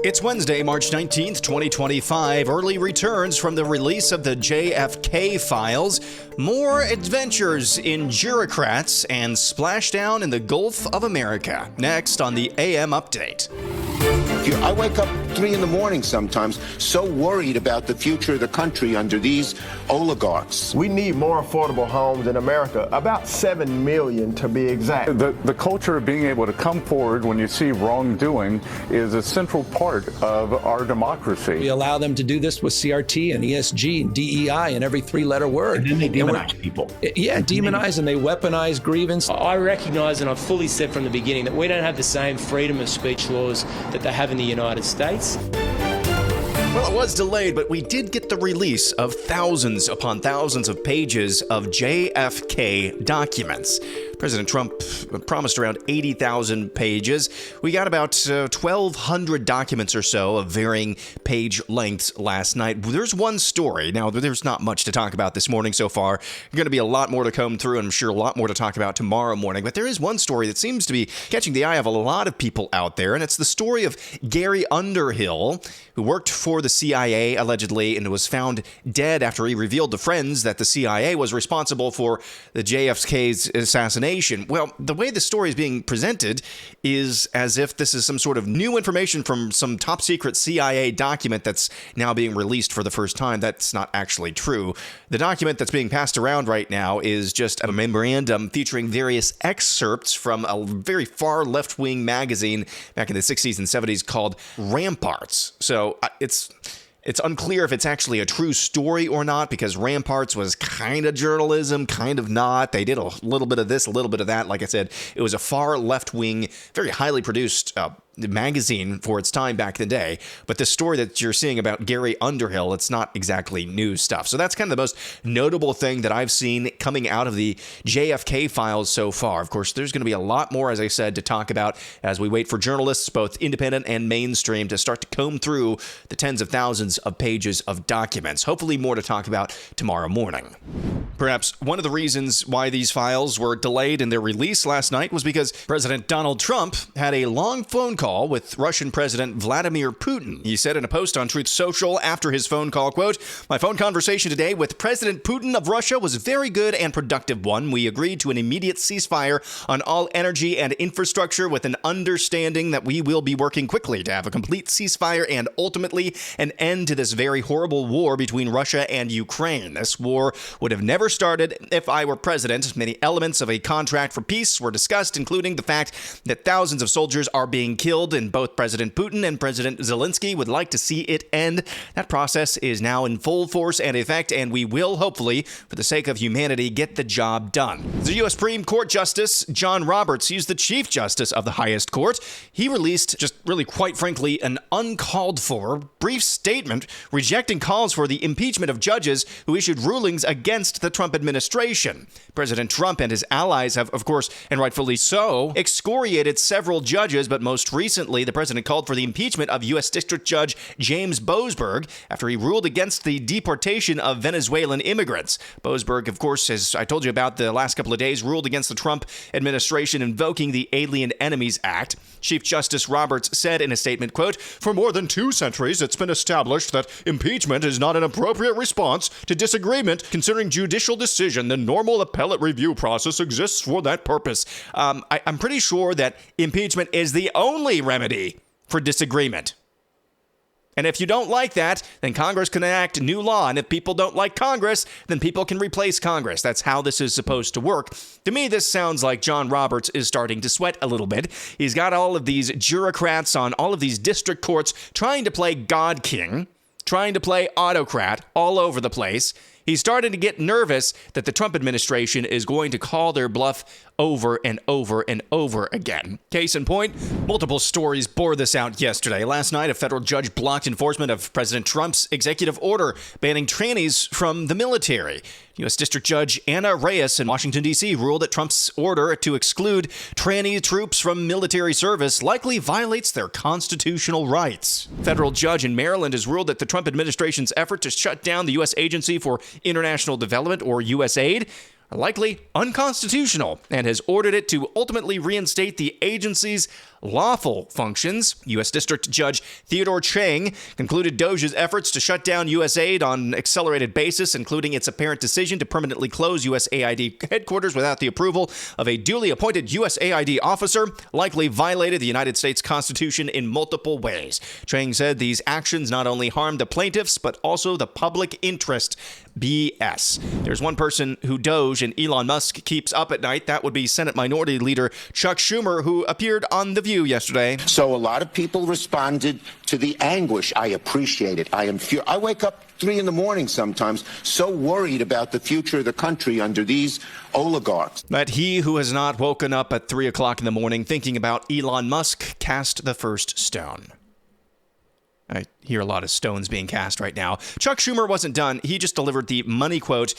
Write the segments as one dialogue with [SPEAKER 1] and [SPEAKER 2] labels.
[SPEAKER 1] It's Wednesday, March 19th, 2025. Early returns from the release of the JFK files, more adventures in Juricrats, and splashdown in the Gulf of America. Next on the AM Update.
[SPEAKER 2] I wake up 3 in the morning sometimes, so worried about the future of the country under these oligarchs.
[SPEAKER 3] We need more affordable homes in America, about 7 million to be exact.
[SPEAKER 4] The culture of being able to come forward when you see wrongdoing is a central part of our democracy.
[SPEAKER 5] We allow them to do this with CRT and ESG and DEI and every three-letter word.
[SPEAKER 6] And then they demonize people.
[SPEAKER 5] Yeah, demonize and they weaponize grievance.
[SPEAKER 7] I recognize, and I've fully said from the beginning, that we don't have the same freedom of speech laws that they have in the United States.
[SPEAKER 1] Well, it was delayed, but we did get the release of thousands upon thousands of pages of JFK documents. President Trump promised around 80,000 pages. We got about 1,200 documents or so of varying page lengths last night. There's one story. Now, there's not much to talk about this morning so far. There's going to be a lot more to come through, and I'm sure a lot more to talk about tomorrow morning. But there is one story that seems to be catching the eye of a lot of people out there, and it's the story of Gary Underhill, who worked for the CIA, allegedly, and was found dead after he revealed to friends that the CIA was responsible for the JFK's assassination. Well, the way the story is being presented is as if this is some sort of new information from some top secret CIA document that's now being released for the first time. That's not actually true. The document that's being passed around right now is just a memorandum featuring various excerpts from a very far left-wing magazine back in the 60s and 70s called Ramparts. So It's unclear if it's actually a true story or not, because Ramparts was kind of journalism, kind of not. They did a little bit of this, a little bit of that. Like I said, it was a far left-wing, very highly produced magazine for its time back in the day. But the story that you're seeing about Gary Underhill, it's not exactly news stuff. So that's kind of the most notable thing that I've seen coming out of the JFK files so far. Of course, there's going to be a lot more, as I said, to talk about as we wait for journalists, both independent and mainstream, to start to comb through the tens of thousands of pages of documents. Hopefully more to talk about tomorrow morning. Perhaps one of the reasons why these files were delayed in their release last night was because President Donald Trump had a long phone call with Russian President Vladimir Putin. He said in a post on Truth Social after his phone call, quote, "My phone conversation today with President Putin of Russia was a very good and productive one. We agreed to an immediate ceasefire on all energy and infrastructure with an understanding that we will be working quickly to have a complete ceasefire and ultimately an end to this very horrible war between Russia and Ukraine. This war would have never started if I were president. Many elements of a contract for peace were discussed, including the fact that thousands of soldiers are being killed, and both President Putin and President Zelensky would like to see it end. That process is now in full force and effect, and we will, hopefully, for the sake of humanity, get the job done." The U.S. Supreme Court Justice John Roberts, he's the Chief Justice of the highest court. He released, just really quite frankly, an uncalled for brief statement rejecting calls for the impeachment of judges who issued rulings against the Trump administration. President Trump and his allies have, of course, and rightfully so, excoriated several judges, but most recently, the president called for the impeachment of U.S. District Judge James Boasberg after he ruled against the deportation of Venezuelan immigrants. Boasberg, of course, as I told you about the last couple of days, ruled against the Trump administration invoking the Alien Enemies Act. Chief Justice Roberts said in a statement, quote, "For more than 2 centuries, it's been established that impeachment is not an appropriate response to disagreement concerning judicial decision. The normal appellate review process exists for that purpose." I'm pretty sure that impeachment is the only remedy for disagreement. And if you don't like that, then Congress can enact new law. And if people don't like Congress, then people can replace Congress. That's how this is supposed to work. To me, this sounds like John Roberts is starting to sweat a little bit. He's got all of these Juricrats on all of these district courts trying to play God King, trying to play autocrat all over the place. He's starting to get nervous that the Trump administration is going to call their bluff over and over and over again. Case in point, multiple stories bore this out yesterday. Last night, a federal judge blocked enforcement of President Trump's executive order banning trannies from the military. U.S. District Judge Anna Reyes in Washington, D.C. ruled that Trump's order to exclude tranny troops from military service likely violates their constitutional rights. Federal judge in Maryland has ruled that the Trump administration's effort to shut down the U.S. Agency for International Development, or USAID, are likely unconstitutional, and has ordered it to ultimately reinstate the agency's lawful functions. U.S. District Judge Theodore Chang concluded Doge's efforts to shut down USAID on an accelerated basis, including its apparent decision to permanently close USAID headquarters without the approval of a duly appointed USAID officer, likely violated the United States Constitution in multiple ways. Chang said these actions not only harmed the plaintiffs, but also the public interest. BS. There's one person who Doge and Elon Musk keeps up at night. That would be Senate Minority Leader Chuck Schumer, who appeared on The View yesterday.
[SPEAKER 2] So a lot of people responded to the anguish. I appreciate it. I wake up 3 in the morning sometimes, so worried about the future of the country under these oligarchs.
[SPEAKER 1] But he who has not woken up at 3 o'clock in the morning thinking about Elon Musk cast the first stone. I hear a lot of stones being cast right now. Chuck Schumer wasn't done. He just delivered the money quote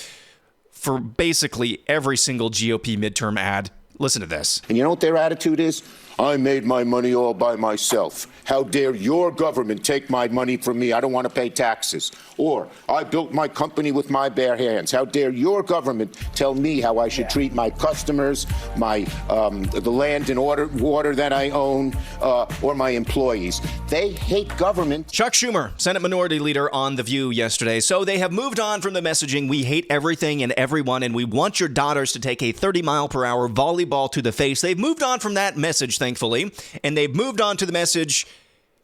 [SPEAKER 1] for basically every single GOP midterm ad. Listen to this.
[SPEAKER 2] And you know what their attitude is? I made my money all by myself. How dare your government take my money from me? I don't want to pay taxes. Or I built my company with my bare hands. How dare your government tell me how I should treat my customers, the land and water that I own, or my employees? They hate government.
[SPEAKER 1] Chuck Schumer, Senate Minority Leader, on The View yesterday. So they have moved on from the messaging, we hate everything and everyone, and we want your daughters to take a 30-mile-per-hour volleyball to the face. They've moved on from that message, thankfully, and they've moved on to the message,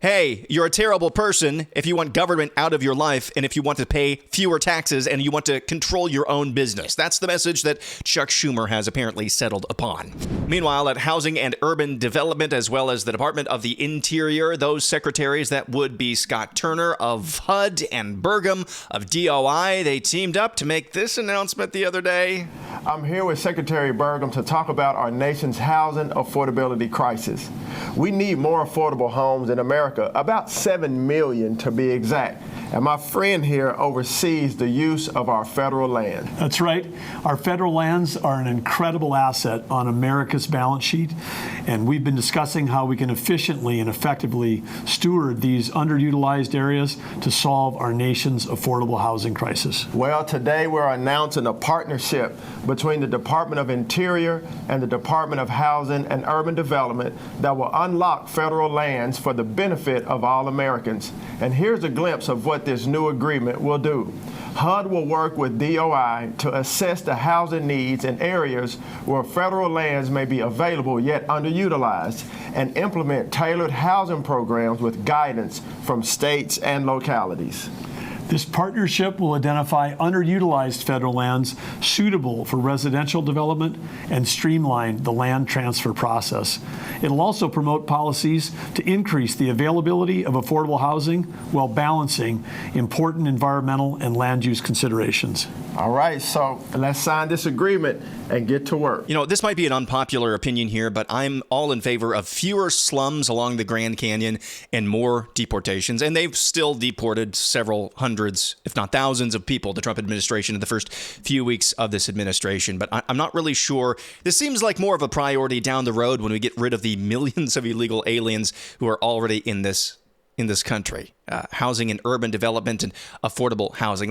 [SPEAKER 1] hey, you're a terrible person if you want government out of your life and if you want to pay fewer taxes and you want to control your own business. That's the message that Chuck Schumer has apparently settled upon. Meanwhile, at Housing and Urban Development, as well as the Department of the Interior, those secretaries that would be Scott Turner of HUD and Burgum of DOI, they teamed up to make this announcement the other day.
[SPEAKER 3] I'm here with Secretary Burgum to talk about our nation's housing affordability crisis. We need more affordable homes in America, about 7 million to be exact. And my friend here oversees the use of our federal land.
[SPEAKER 6] That's right. Our federal lands are an incredible asset on America's balance sheet, and we've been discussing how we can efficiently and effectively steward these underutilized areas to solve our nation's affordable housing crisis.
[SPEAKER 3] Well, today we're announcing a partnership between the Department of Interior and the Department of Housing and Urban Development that will unlock federal lands for the benefit of all Americans. And here's a glimpse of what this new agreement will do. HUD will work with DOI to assess the housing needs in areas where federal lands may be available yet underutilized and implement tailored housing programs with guidance from states and localities.
[SPEAKER 6] This partnership will identify underutilized federal lands suitable for residential development and streamline the land transfer process. It'll also promote policies to increase the availability of affordable housing while balancing important environmental and land use considerations.
[SPEAKER 3] All right, so let's sign this agreement and get to work.
[SPEAKER 1] You know, this might be an unpopular opinion here, but I'm all in favor of fewer slums along the Grand Canyon and more deportations. And they've still deported several hundreds, if not thousands, of people, the Trump administration, in the first few weeks of this administration. But I'm not really sure. This seems like more of a priority down the road when we get rid of the millions of illegal aliens who are already in this country. Housing and urban development and affordable housing.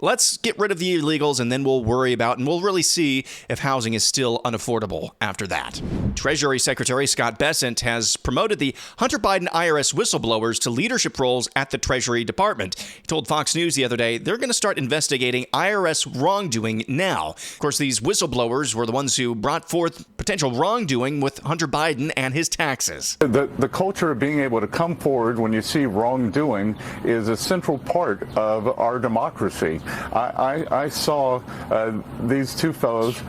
[SPEAKER 1] Let's get rid of the illegals, and then we'll worry about, and we'll really see if housing is still unaffordable after that. Treasury Secretary Scott Bessent has promoted the Hunter Biden IRS whistleblowers to leadership roles at the Treasury Department. He told Fox News the other day they're going to start investigating IRS wrongdoing now. Of course, these whistleblowers were the ones who brought forth potential wrongdoing with Hunter Biden and his taxes.
[SPEAKER 4] The culture of being able to come forward when you see wrongdoing is a central part of our democracy. I saw these two fellows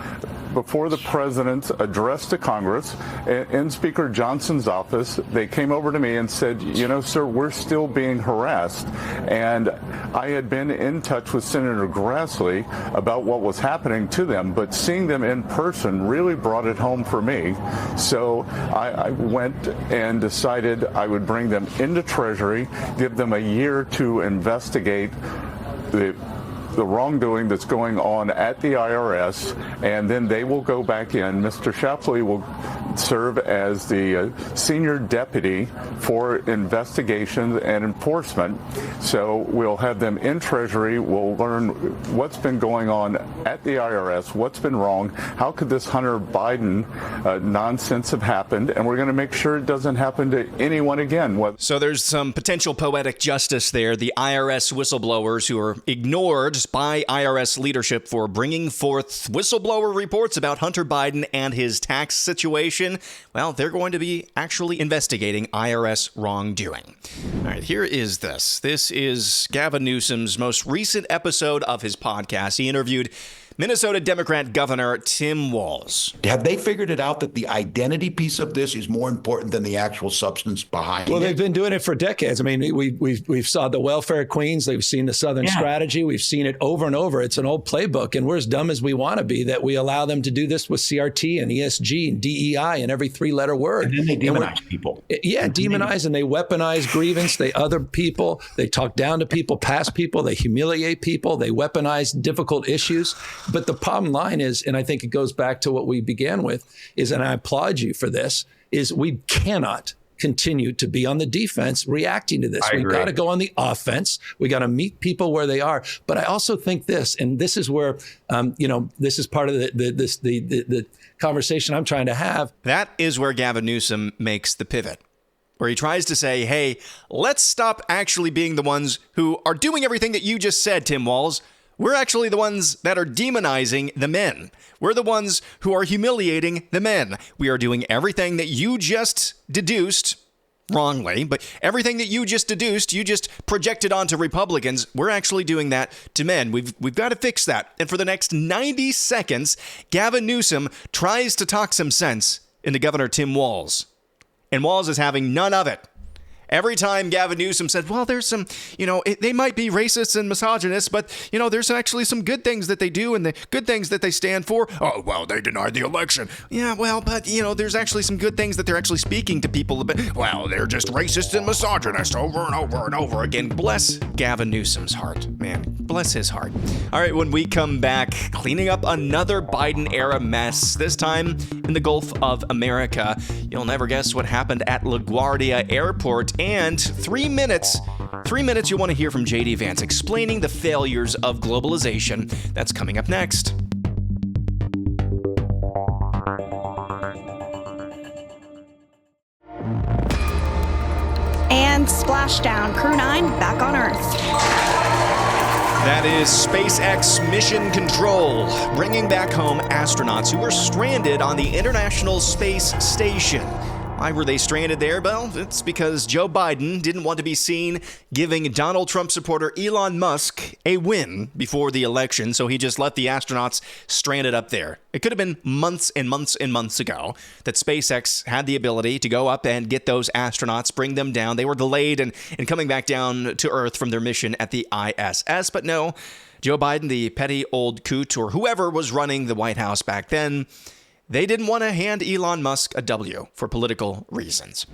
[SPEAKER 4] before the president's address to Congress in Speaker Johnson's office. They came over to me and said, you know, sir, we're still being harassed. And I had been in touch with Senator Grassley about what was happening to them, but seeing them in person really brought it home for me. So I went and decided I would bring them into Treasury, give them a year to investigate the wrongdoing that's going on at the IRS, and then they will go back in. Mr. Shapley will serve as the senior deputy for investigations and enforcement. So we'll have them in Treasury. We'll learn what's been going on at the IRS, what's been wrong, how could this Hunter Biden nonsense have happened, and we're going to make sure it doesn't happen to anyone again.
[SPEAKER 1] So there's some potential poetic justice there. The IRS whistleblowers who are ignored by IRS leadership for bringing forth whistleblower reports about Hunter Biden and his tax situation. Well, they're going to be actually investigating IRS wrongdoing. All right, here is this. This is Gavin Newsom's most recent episode of his podcast. He interviewed Minnesota Democrat Governor Tim Walz.
[SPEAKER 8] Have they figured it out that the identity piece of this is more important than the actual substance behind it?
[SPEAKER 5] Well, they've been doing it for decades. I mean, we've saw the welfare queens. They've seen the Southern strategy. We've seen it over and over. It's an old playbook, and we're as dumb as we want to be that we allow them to do this with CRT and ESG and DEI and every three-letter word.
[SPEAKER 8] And then they demonize people.
[SPEAKER 5] Yeah, demonize, and they weaponize grievance. They other people. They talk down to people, past people. They humiliate people. They weaponize difficult issues. But the bottom line is, and I think it goes back to what we began with, is, and I applaud you for this, is we cannot continue to be on the defense reacting to this. We've got to go on the offense. We got to meet people where they are. But I also think this, and this is where, this is part of the conversation I'm trying to have.
[SPEAKER 1] That is where Gavin Newsom makes the pivot, where he tries to say, hey, let's stop actually being the ones who are doing everything that you just said, Tim Walz. We're actually the ones that are demonizing the men. We're the ones who are humiliating the men. We are doing everything that you just deduced, wrongly, but everything that you just deduced, you just projected onto Republicans. We're actually doing that to men. We've got to fix that. And for the next 90 seconds, Gavin Newsom tries to talk some sense into Governor Tim Walz. And Walz is having none of it. Every time Gavin Newsom said, well, there's some, they might be racist and misogynist, but, there's actually some good things that they do and the good things that they stand for. Oh, well, they denied the election. Yeah, well, but, there's actually some good things that they're actually speaking to people about. Well, they're just racist and misogynist over and over and over again. Bless Gavin Newsom's heart, man. Bless his heart. All right, when we come back, cleaning up another Biden-era mess, this time in the Gulf of America. You'll never guess what happened at LaGuardia Airport. And 3 minutes you want to hear from J.D. Vance explaining the failures of globalization. That's coming up next.
[SPEAKER 9] And splashdown, Crew 9 back on Earth.
[SPEAKER 1] That is SpaceX Mission Control, bringing back home astronauts who were stranded on the International Space Station. Why were they stranded there? Well, it's because Joe Biden didn't want to be seen giving Donald Trump supporter Elon Musk a win before the election, so he just left the astronauts stranded up there. It could have been months and months and months ago that SpaceX had the ability to go up and get those astronauts, bring them down. They were delayed in coming back down to Earth from their mission at the ISS, but no, Joe Biden, the petty old coot, or whoever was running the White House back then, they didn't want to hand Elon Musk a W for political reasons.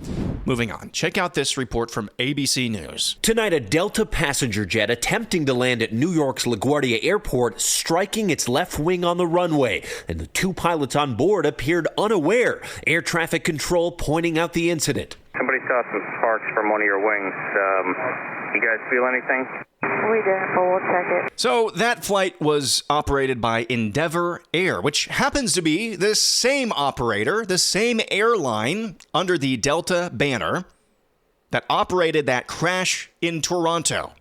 [SPEAKER 1] Moving on, check out this report from ABC News.
[SPEAKER 10] Tonight, a Delta passenger jet attempting to land at New York's LaGuardia Airport, striking its left wing on the runway, and the two pilots on board appeared unaware. Air traffic control pointing out the incident.
[SPEAKER 11] Somebody saw some sparks from one of your wings. You guys feel anything?
[SPEAKER 12] We didn't, but we'll check it.
[SPEAKER 1] So that flight was operated by Endeavor Air, which happens to be the same operator, the same airline under the Delta banner that operated that crash in Toronto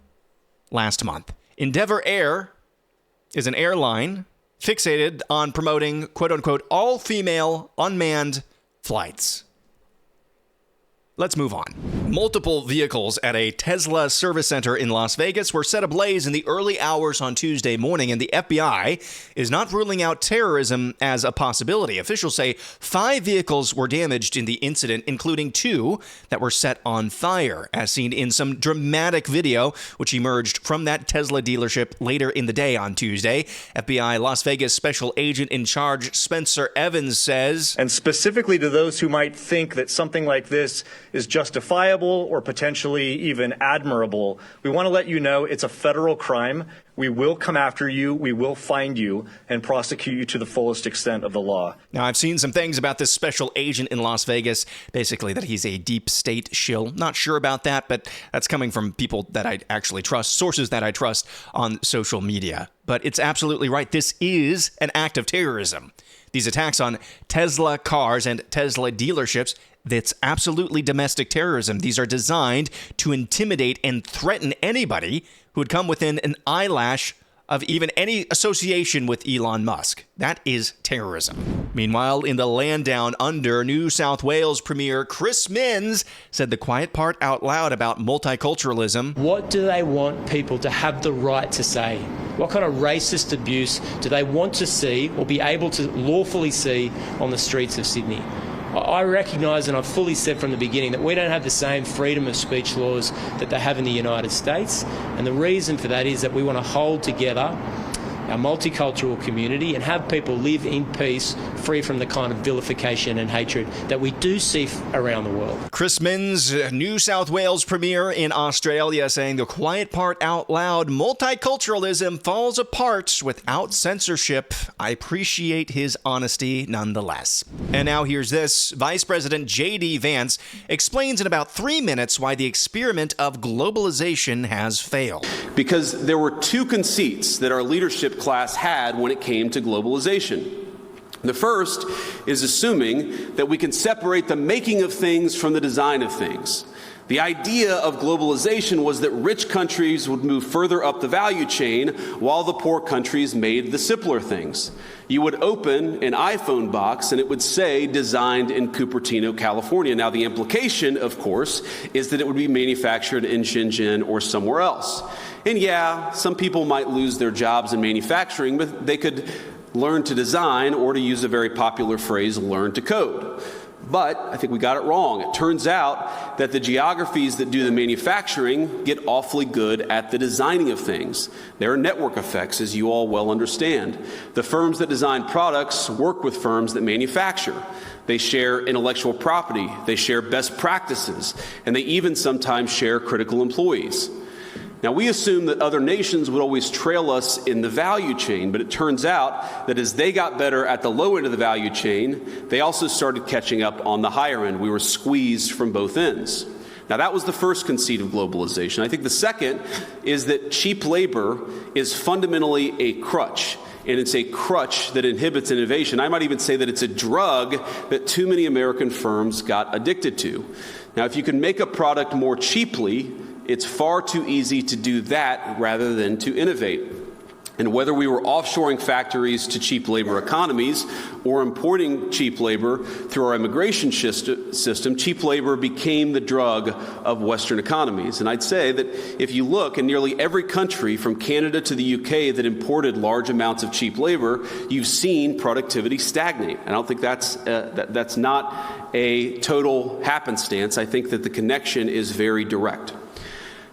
[SPEAKER 1] last month. Endeavor Air is an airline fixated on promoting, quote-unquote, all-female unmanned flights. Let's move on. Multiple vehicles at a Tesla service center in Las Vegas were set ablaze in the early hours on Tuesday morning, and the FBI is not ruling out terrorism as a possibility. Officials say 5 vehicles were damaged in the incident, including 2 that were set on fire, as seen in some dramatic video, which emerged from that Tesla dealership later in the day on Tuesday. FBI Las Vegas Special Agent in Charge Spencer Evans says,
[SPEAKER 13] and specifically to those who might think that something like this is justifiable or potentially even admirable, we want to let you know it's a federal crime. We will come after you, we will find you, and prosecute you to the fullest extent of the law.
[SPEAKER 1] Now, I've seen some things about this special agent in Las Vegas, basically that he's a deep state shill. Not sure about that, but that's coming from people that I actually trust, sources that I trust on social media. But it's absolutely right. This is an act of terrorism. These attacks on Tesla cars and Tesla dealerships, that's absolutely domestic terrorism. These are designed to intimidate and threaten anybody who would come within an eyelash of even any association with Elon Musk. That is terrorism. Meanwhile, in the land down under, New South Wales Premier Chris Minns said the quiet part out loud about multiculturalism.
[SPEAKER 7] What do they want people to have the right to say? What kind of racist abuse do they want to see or be able to lawfully see on the streets of Sydney? I recognise, and I've fully said from the beginning, that we don't have the same freedom of speech laws that they have in the United States. And the reason for that is that we want to hold together our multicultural community and have people live in peace, free from the kind of vilification and hatred that we do see around the world.
[SPEAKER 1] Chris Minns, New South Wales Premier in Australia, saying the quiet part out loud, multiculturalism falls apart without censorship. I appreciate his honesty nonetheless. And now here's this. Vice President J.D. Vance explains in about 3 minutes why the experiment of globalization has failed.
[SPEAKER 14] Because there were two conceits that our leadership class had when it came to globalization. The first is assuming that we can separate the making of things from the design of things. The idea of globalization was that rich countries would move further up the value chain while the poor countries made the simpler things. You would open an iPhone box and it would say designed in Cupertino, California. Now the implication, of course, is that it would be manufactured in Shenzhen or somewhere else. And yeah, some people might lose their jobs in manufacturing, but they could learn to design, or to use a very popular phrase, learn to code. But I think we got it wrong. It turns out that the geographies that do the manufacturing get awfully good at the designing of things. There are network effects, as you all well understand. The firms that design products work with firms that manufacture. They share intellectual property, they share best practices, and they even sometimes share critical employees. Now, we assume that other nations would always trail us in the value chain, but it turns out that as they got better at the low end of the value chain, they also started catching up on the higher end. We were squeezed from both ends. Now, that was the first conceit of globalization. I think the second is that cheap labor is fundamentally a crutch, and it's a crutch that inhibits innovation. I might even say that it's a drug that too many American firms got addicted to. Now, if you can make a product more cheaply, it's far too easy to do that rather than to innovate. And whether we were offshoring factories to cheap labor economies or importing cheap labor through our immigration system, cheap labor became the drug of Western economies. And I'd say that if you look in nearly every country from Canada to the UK that imported large amounts of cheap labor, you've seen productivity stagnate. I don't think that's not a total happenstance. I think that the connection is very direct.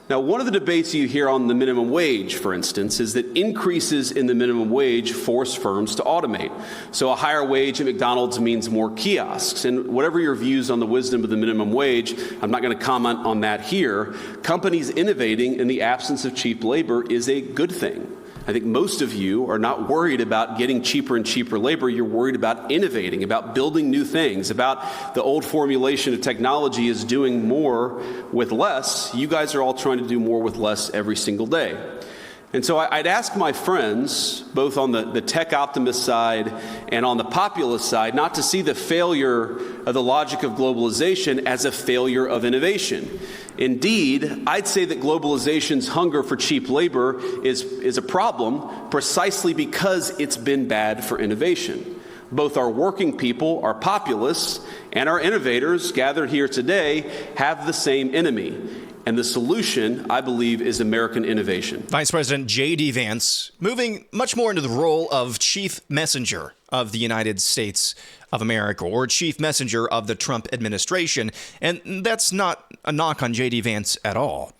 [SPEAKER 14] Now, one of the debates you hear on the minimum wage, for instance, is that increases in the minimum wage force firms to automate. So a higher wage at McDonald's means more kiosks. And whatever your views on the wisdom of the minimum wage, I'm not going to comment on that here. Companies innovating in the absence of cheap labor is a good thing. I think most of you are not worried about getting cheaper and cheaper labor. You're worried about innovating, about building new things, about the old formulation of technology is doing more with less. You guys are all trying to do more with less every single day. And so I'd ask my friends, both on the tech optimist side and on the populist side, not to see the failure of the logic of globalization as a failure of innovation. Indeed, I'd say that globalization's hunger for cheap labor is a problem precisely because it's been bad for innovation. Both our working people, our populists, and our innovators gathered here today have the same enemy. And the solution, I believe, is American innovation.
[SPEAKER 1] Vice President J.D. Vance moving much more into the role of chief messenger of the United States of America, or chief messenger of the Trump administration. And that's not a knock on J.D. Vance at all.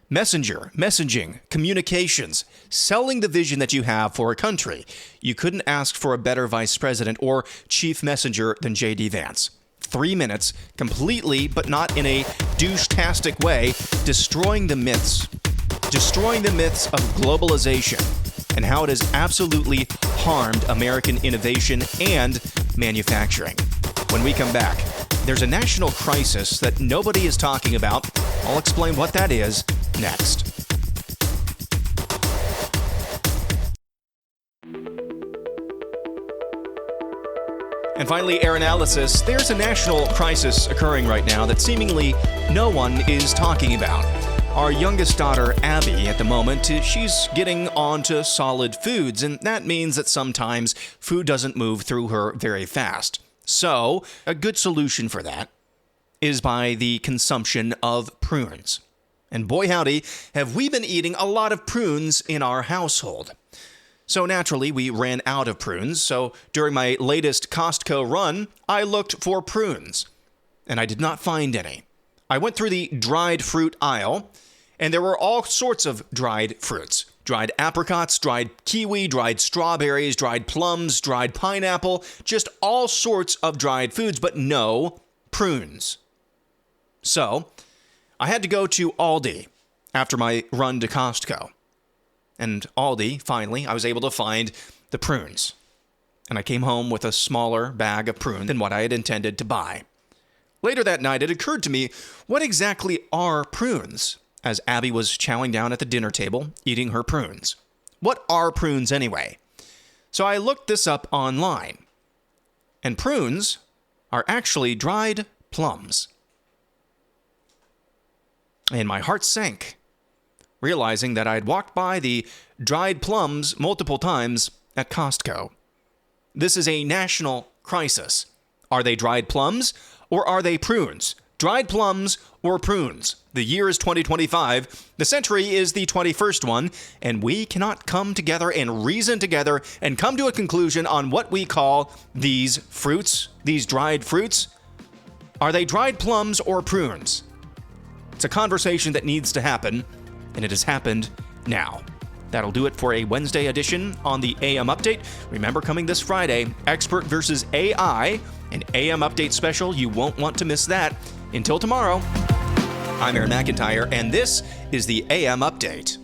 [SPEAKER 1] Messenger, messaging, communications, selling the vision that you have for a country. You couldn't ask for a better vice president or chief messenger than J.D. Vance. 3 minutes, completely, but not in a douche-tastic way, destroying the myths of globalization and how it has absolutely harmed American innovation and manufacturing. When we come back, there's a national crisis that nobody is talking about. I'll explain what that is next. And finally, air analysis. There's a national crisis occurring right now that seemingly no one is talking about. Our youngest daughter, Abby, at the moment, she's getting onto solid foods, and that means that sometimes food doesn't move through her very fast. So, a good solution for that is by the consumption of prunes. And boy howdy, have we been eating a lot of prunes in our household. So naturally, we ran out of prunes, so during my latest Costco run, I looked for prunes, and I did not find any. I went through the dried fruit aisle, and there were all sorts of dried fruits. Dried apricots, dried kiwi, dried strawberries, dried plums, dried pineapple, just all sorts of dried foods, but no prunes. So, I had to go to Aldi after my run to Costco. And Aldi, finally, I was able to find the prunes. And I came home with a smaller bag of prunes than what I had intended to buy. Later that night, it occurred to me, what exactly are prunes? As Abby was chowing down at the dinner table, eating her prunes. What are prunes anyway? So I looked this up online. And prunes are actually dried plums. And my heart sank, realizing that I'd walked by the dried plums multiple times at Costco. This is a national crisis. Are they dried plums or are they prunes? Dried plums or prunes? The year is 2025, the century is the 21st one, and we cannot come together and reason together and come to a conclusion on what we call these fruits, these dried fruits. Are they dried plums or prunes? It's a conversation that needs to happen, and it has happened now. That'll do it for a Wednesday edition on the AM Update. Remember, coming this Friday, Expert versus AI, an AM Update special. You won't want to miss that. Until tomorrow, I'm Aaron McIntire, and this is the AM Update.